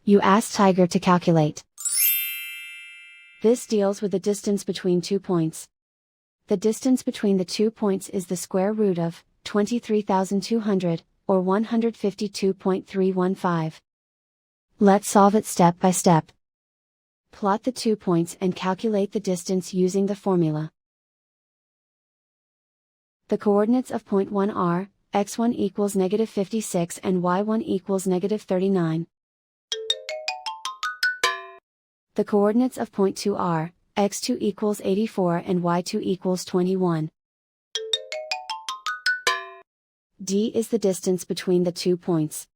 You ask Tiger to calculate. This deals with the distance between 2 points. The distance between the 2 points is the square root of 23,200, or 152.315. Let's solve it step by step. Plot the 2 points and calculate the distance using the formula. The coordinates of point 1 are, x1 equals -56 and y1 equals -39. The coordinates of point 2 are, x2 equals 84 and y2 equals 21. D is the distance between the 2 points.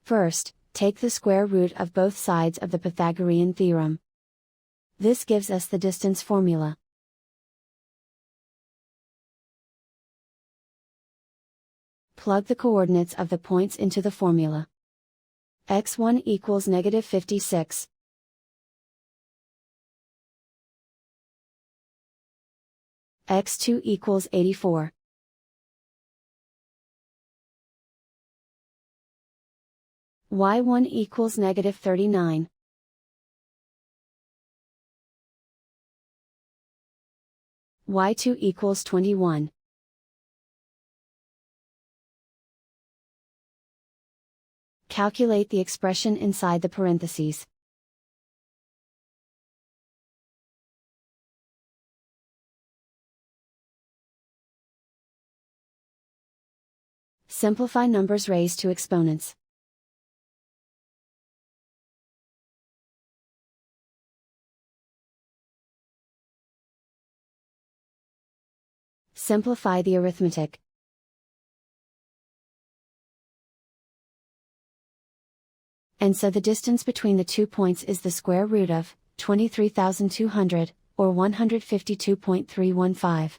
First, take the square root of both sides of the Pythagorean theorem. This gives us the distance formula. Plug the coordinates of the points into the formula. x1 equals -56. x2 equals 84. y1 equals -39. y2 equals 21. Calculate the expression inside the parentheses. Simplify numbers raised to exponents. Simplify the arithmetic. And so the distance between the 2 points is the square root of 23,200, or 152.315.